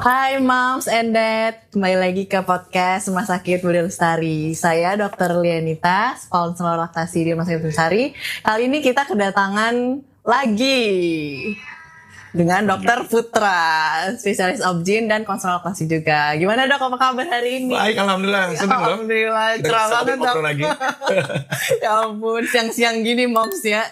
Hai Moms and Dad, kembali lagi ke podcast Rumah Sakit Budi Lestari. Saya Dr. Lianita, konselor laktasi di Rumah Sakit Budi Lestari. Kali ini kita kedatangan lagi dengan Dr. Putra, spesialis obgyn dan konselor laktasi juga. Gimana Dok, apa kabar hari ini? Baik, alhamdulillah. Senang dong. Alhamdulillah, cerah banget Dok. Lagi. Ya ampun, siang-siang gini Moms ya.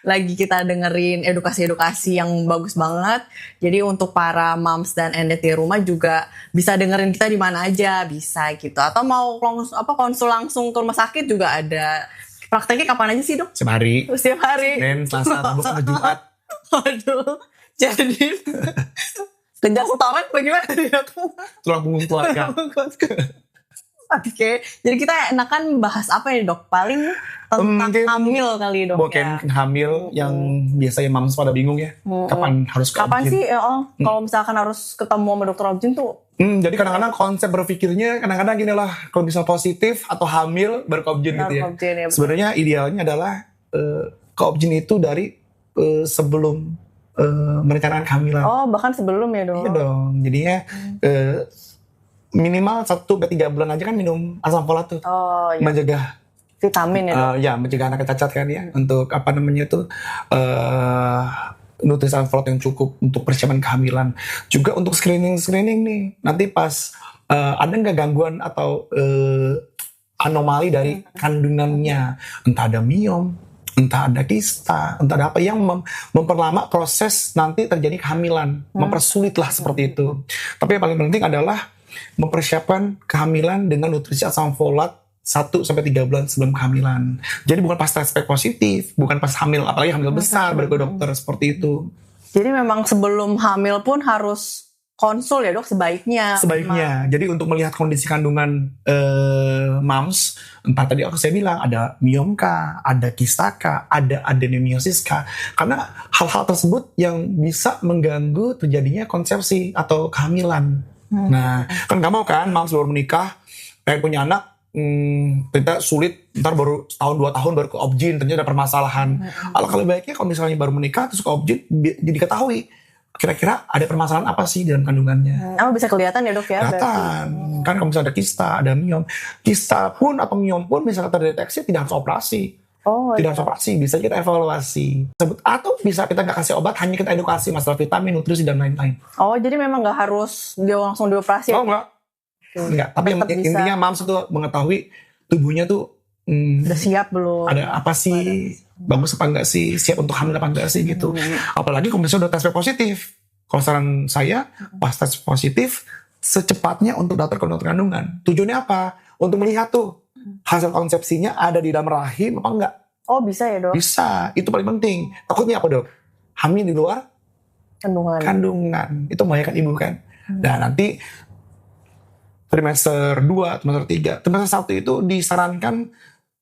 Lagi kita dengerin edukasi-edukasi yang bagus banget. Jadi untuk para moms dan endet di rumah juga bisa dengerin kita di mana aja, bisa gitu. Atau mau konsul langsung ke rumah sakit juga ada. Prakteknya kapan aja sih Dok? Setiap hari. Setiap hari. Senin, Selasa, Rabu, sampai Jumat. Waduh, jadi kerja setoran bagaimana nih Dok? Tulang punggung keluarga. Oke, jadi kita enakan bahas apa ya Dok? Paling tentang hamil kali Dok. Mungkin hamil yang biasanya mams pada bingung ya. Kapan harus ke Kapan obgyn? sih kalau misalkan harus ketemu sama dokter obgyn tuh? Jadi kadang-kadang konsep berpikirnya kadang-kadang gini lah, kalau misal positif atau hamil baru ke obgyn gitu ya. Ya, sebenarnya idealnya adalah ke obgyn itu dari sebelum merencanakan kehamilan. Oh, bahkan sebelum ya Dok? Iya dong, jadinya minimal 1-3 bulan aja kan minum asam folat tuh. Oh iya. Mencegah Vitamin ya Dok? ya mencegah anak cacat kan ya, untuk apa namanya tuh nutrisi asam folat yang cukup untuk persiapan kehamilan. Juga untuk screening nih, nanti pas ada nggak gangguan atau anomali dari kandungannya, entah ada miom, entah ada kista, entah ada apa yang memperlama proses nanti terjadi kehamilan, mempersulitlah seperti itu. Tapi yang paling penting adalah mempersiapkan kehamilan dengan nutrisi asam folat 1-3 bulan sebelum kehamilan. Jadi bukan pas test positif, bukan pas hamil, apalagi hamil besar baru ke dokter, seperti itu. Jadi memang sebelum hamil pun harus konsul ya Dok, sebaiknya. Jadi untuk melihat kondisi kandungan moms, entah tadi saya bilang ada miom kah, ada kista kah, ada adenomyosis kah. Karena hal-hal tersebut yang bisa mengganggu terjadinya konsepsi atau kehamilan. Nah, kan gak mau kan moms baru menikah, pengen punya anak, ternyata sulit, ntar baru setahun 2 tahun baru ke obgyn, ternyata ada permasalahan. Kalau baiknya kalau misalnya baru menikah terus ke obgyn, jadi ketahui kira-kira ada permasalahan apa sih dalam kandungannya. Bisa kelihatan ya Dok ya? Kelihatan. Kan kalau misalnya ada kista, ada miom. Kista pun atau miom pun misalnya terdeteksi tidak harus operasi. Tidak harus operasi, bisa kita evaluasi. Atau bisa kita nggak kasih obat, hanya kita edukasi masalah vitamin, nutrisi, dan lain-lain. Oh, jadi memang nggak harus dia langsung dioperasi? Oh, enggak. Tapi intinya moms itu mengetahui tubuhnya tuh udah siap belum? Ada apa sih? Bagus apa enggak sih? Siap untuk hamil apa enggak sih gitu. Apalagi kalau misalnya udah tes positif. Kalau saran saya, pas tes positif, secepatnya untuk daftar ke dokter kandungan. Tujuannya apa? Untuk melihat tuh hasil konsepsinya ada di dalam rahim apa enggak. Oh, bisa ya Dok? Bisa, itu paling penting. Takutnya apa Dok? Hamil di luar kandungan. Itu membahayakan ibu kan. Dan nanti trimester 2, trimester 3, trimester 1 itu disarankan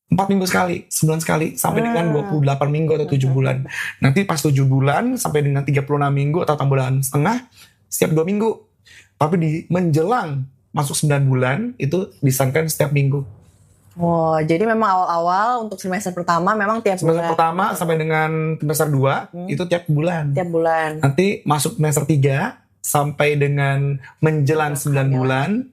4 minggu sekali, sebulan sekali, sampai dengan 28 minggu atau 7 bulan. Nanti pas 7 bulan sampai dengan 36 minggu atau 6 bulan setengah, setiap 2 minggu. Tapi di menjelang masuk 9 bulan, itu disarankan setiap minggu. Oh, jadi memang awal-awal untuk semester pertama memang tiap semester bulan. Pertama sampai dengan semester 2, itu tiap bulan. Tiap bulan. Nanti masuk semester 3, sampai dengan menjelang 9 bulan,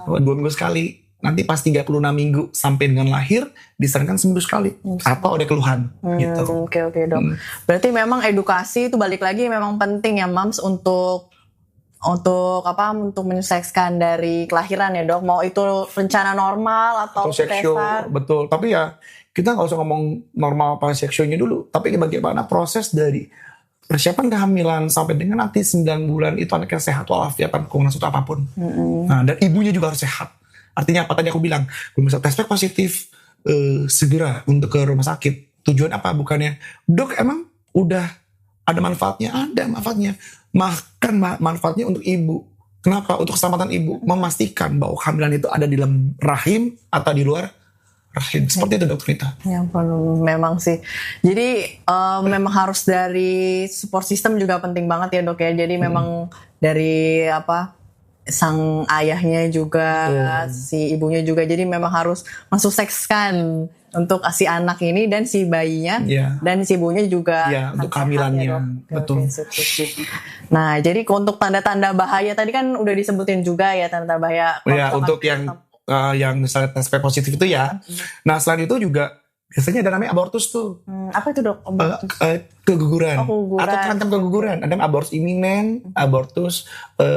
2 minggu sekali. Nanti pas 36 minggu sampai dengan lahir disarankan seminggu sekali atau ada keluhan gitu. Oke Dok. Berarti memang edukasi itu balik lagi memang penting ya moms untuk menyukseskan dari kelahiran ya Dok. Mau itu rencana normal atau sesar. Betul. Tapi ya kita nggak usah ngomong normal apa seksionya dulu. Tapi bagaimana proses dari persiapan kehamilan sampai dengan nanti 9 bulan itu anaknya sehat walafiat tanpa kekurangan suatu apapun. Nah, dan ibunya juga harus sehat. Artinya apa tadi aku bilang, kalau misalnya tes positif segera untuk ke rumah sakit. Tujuan apa? Bukannya, Dok emang udah ada manfaatnya? Ada manfaatnya. Manfaatnya untuk ibu. Kenapa? Untuk keselamatan ibu. Memastikan bahwa kehamilan itu ada di dalam rahim atau di luar rahim. Seperti itu Dokter Rita. Ya ampun, memang sih. Jadi memang harus dari support system juga penting banget ya Dok ya. Jadi memang dari sang ayahnya juga, si ibunya juga. Jadi memang harus mensukseskan untuk si anak ini dan si bayinya, dan si ibunya juga untuk kehamilannya. Ya, betul. Nah, jadi untuk tanda-tanda bahaya tadi kan udah disebutin juga ya, tanda bahaya. Ya, untuk yang misalnya tes positif itu ya. Nah, selain itu juga biasanya ada namanya abortus tuh. Apa itu, Dok? Keguguran. Keguguran. Atau terancam keguguran. Ada abortus iminen, abortus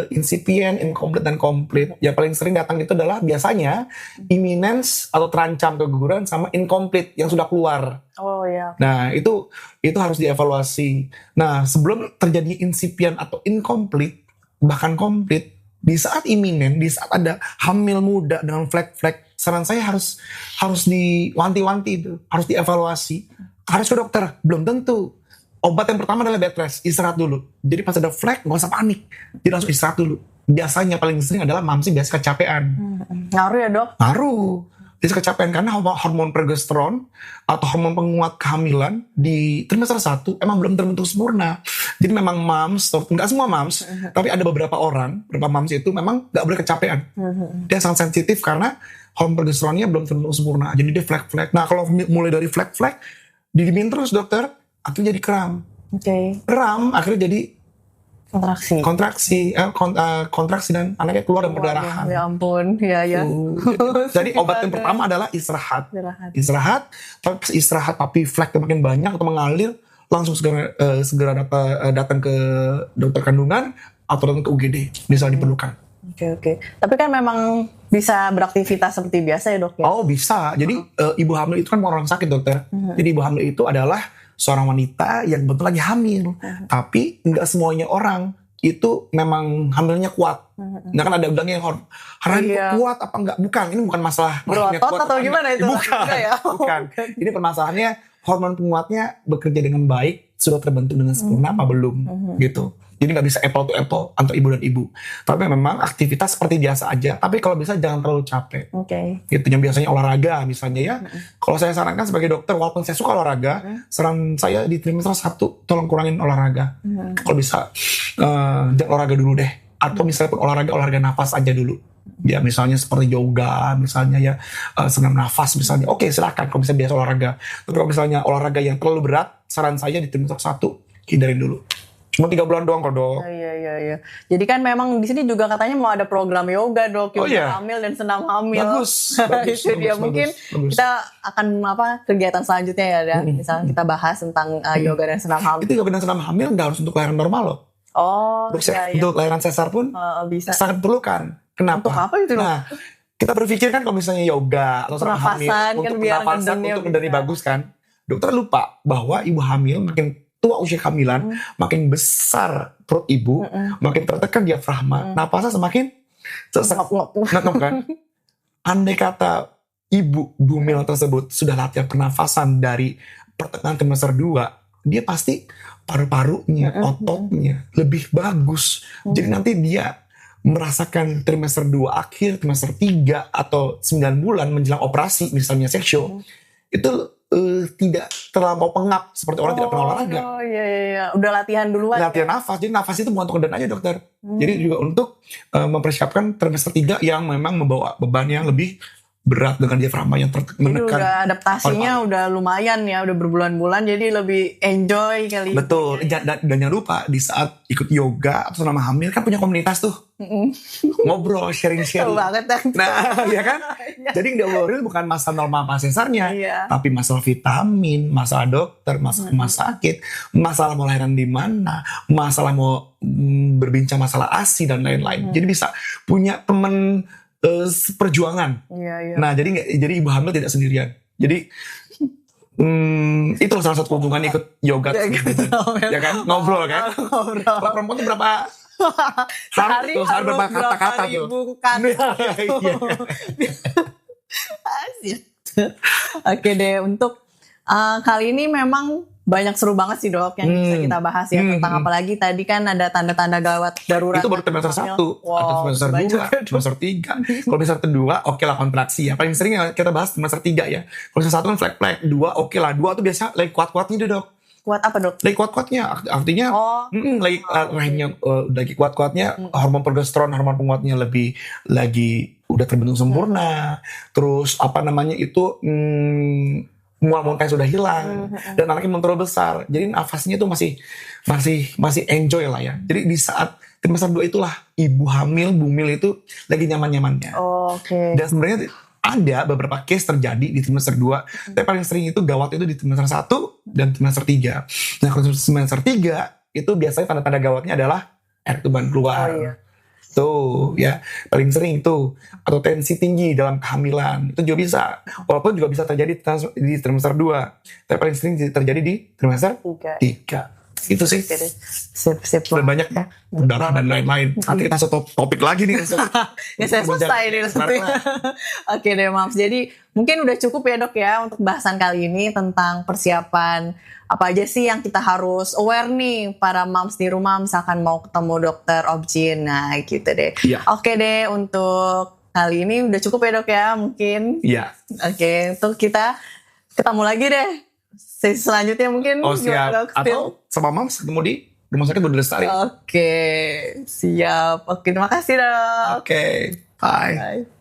incipient, incomplete, dan complete. Yang paling sering datang itu adalah biasanya imminence atau terancam keguguran sama incomplete yang sudah keluar. Oh ya. Nah, itu harus dievaluasi. Nah, sebelum terjadi incipient atau incomplete, bahkan complete, di saat iminen, di saat ada hamil muda dengan flag-flag, saran saya harus diwanti-wanti itu, harus dievaluasi. Harus ke dokter, belum tentu. Obat yang pertama adalah bed rest, istirahat dulu. Jadi pas ada flag, gak usah panik. Jadi langsung istirahat dulu. Biasanya paling sering adalah mamsi biasa kecapean. Ngaruh ya, Dok? Ngaruh. Biasa kecapean karena hormon progesteron atau hormon penguat kehamilan di trimester 1 emang belum terbentuk sempurna. Jadi memang moms, enggak semua moms, tapi ada beberapa moms itu memang gak boleh kecapean. Dia sangat sensitif karena hormon progesteronnya belum terbentuk sempurna. Jadi dia flag-flag. Nah, kalau mulai dari flag-flag, didiemin terus dokter, akhirnya jadi kram. Kram akhirnya jadi kontraksi dan anaknya keluar dan perdarahan. Ya ampun, ya. Jadi obat yang pertama adalah istirahat. Tapi istirahat tapi flagnya makin banyak atau mengalir, langsung segera datang ke dokter kandungan atau datang ke UGD, bisa diperlukan. Oke. Tapi kan memang bisa beraktivitas seperti biasa ya, Dok ya? Oh, bisa. Jadi ibu hamil itu kan bukan orang sakit, dokter. Jadi ibu hamil itu adalah seorang wanita yang betul lagi hamil. Tapi nggak semuanya orang itu memang hamilnya kuat. Nah, kan ada bilangnya kuat apa enggak? Bukan, ini bukan masalah berotot atau gimana itu? Bukan. Ini permasalahannya hormon penguatnya bekerja dengan baik, sudah terbentuk dengan sempurna apa belum gitu. Jadi nggak bisa apple to apple antara ibu dan ibu. Tapi memang aktivitas seperti biasa aja. Tapi kalau bisa jangan terlalu capek. Gitu, yang biasanya olahraga misalnya ya. Kalau saya sarankan sebagai dokter, walaupun saya suka olahraga, saran saya di trimester 1 tolong kurangin olahraga. Kalau bisa jangan olahraga dulu deh. Atau misalnya pun olahraga nafas aja dulu. Ya misalnya seperti yoga, misalnya ya senam nafas misalnya. Oke, silakan kalau bisa biasa olahraga. Tapi kalau misalnya olahraga yang terlalu berat, saran saya di trimester 1 hindarin dulu. Cuma 3 bulan doang kok, Dok. Iya. Jadi kan memang di sini juga katanya mau ada program yoga, Dok. Yoga hamil dan senam hamil. Bagus. Itu dia. Mungkin kita akan kegiatan selanjutnya ya. Misalnya kita bahas tentang yoga dan senam hamil. Itu yoga dan senam hamil nggak harus untuk lahiran normal loh. Untuk lahiran sesar pun bisa. Sangat diperlukan. Kenapa? Untuk apa itu? Nah, kita berpikir kan kalau misalnya yoga atau senam hamil untuk pernafasan, untuk menjadi bagus kan. Dokter lupa bahwa ibu hamil makin tua usia kehamilan, makin besar perut ibu, makin tertekan diafragma, napasnya semakin ngap kan. Andai kata ibu bumil tersebut sudah latihan pernafasan dari pertengahan trimester 2, dia pasti paru-parunya, ototnya lebih bagus. Jadi nanti dia merasakan trimester 2 akhir, trimester 3 atau 9 bulan menjelang operasi misalnya seksual, itu tidak terlampau pengap seperti orang tidak pernah olahraga. Iya. Udah latihan duluan. Latihan nafas. Jadi nafas itu bukan untuk kedan aja, dokter. Jadi juga untuk mempersiapkan trimester 3 yang memang membawa beban yang lebih berat dengan diafragma yang menekan. Jadi udah adaptasinya udah lumayan ya, udah berbulan-bulan, jadi lebih enjoy kali. Betul. Dan jangan lupa di saat ikut yoga atau selama hamil kan punya komunitas tuh. Ngobrol, sharing-sharing. Banget kan. Nah, ya kan? Jadi nggak worry bukan masalah normal pas sesarnya, tapi masalah vitamin, masalah dokter, masalah rumah sakit, masalah mau lahiran di mana, masalah mau berbincang masalah ASI dan lain-lain. Jadi bisa punya teman perjuangan. Nah, jadi ibu hamil tidak sendirian. Jadi itu salah satu keuntungan ikut yoga gitu. Ya kan? Ngobrol kan? Kalau perempuan tuh berapa sehari berapa kata-kata tuh. Oke deh, untuk kali ini memang banyak seru banget sih, Dok, yang bisa kita bahas ya tentang apalagi tadi kan ada tanda-tanda gawat darurat. Itu baru trimester 1, ada trimester 2, trimester 3. Kalau trimester 2 oke lah kontraksi ya. Paling sering kita bahas trimester 3 ya. Kalau trimester 1 kan flag-flag, 2 oke lah. 2 tuh biasa lagi kuat-kuatnya tuh, Dok. Kuat apa dok? Lagi kuat-kuatnya, artinya Oh, lagi rahimnya lagi kuat-kuatnya, hormon progesteron, hormon penguatnya lagi udah terbentuk sempurna. Terus apa namanya itu mual muntah sudah hilang dan anaknya belum terlalu besar. Jadi nafasnya tuh masih enjoy lah ya. Jadi di saat trimester 2 itulah ibu hamil, bumil itu lagi nyaman-nyamannya. oke. Dan sebenarnya ada beberapa case terjadi di trimester 2. Tapi paling sering itu gawat itu di trimester 1 dan trimester 3. Nah, kalau trimester 3 itu biasanya tanda-tanda gawatnya adalah air tuban keluar. Oh, iya. Tuh ya, paling sering tuh. Atau tensi tinggi dalam kehamilan. Itu juga bisa. Walaupun juga bisa terjadi di trimester 2. Tapi paling sering terjadi di trimester 3. Itu sih. Oke deh. Sip. Dan banyak darah dan lain-lain. Nanti kita satu topik lagi nih. Ya saya selesai nih nanti. Oke deh Mams. Jadi mungkin udah cukup ya dok ya untuk bahasan kali ini tentang persiapan apa aja sih yang kita harus aware nih para moms di rumah misalkan mau ketemu dokter obgyn. Nah gitu deh. Iya. Oke deh untuk kali ini udah cukup ya dok ya mungkin. Iya. Oke untuk kita ketemu lagi deh. Sesi selanjutnya mungkin. Oh siap. Dok, still. Atau sama Mams ketemu di Rumah Sakit Budi Lestari. Oke siap. Oke terima kasih dok. Oke. Bye. Bye.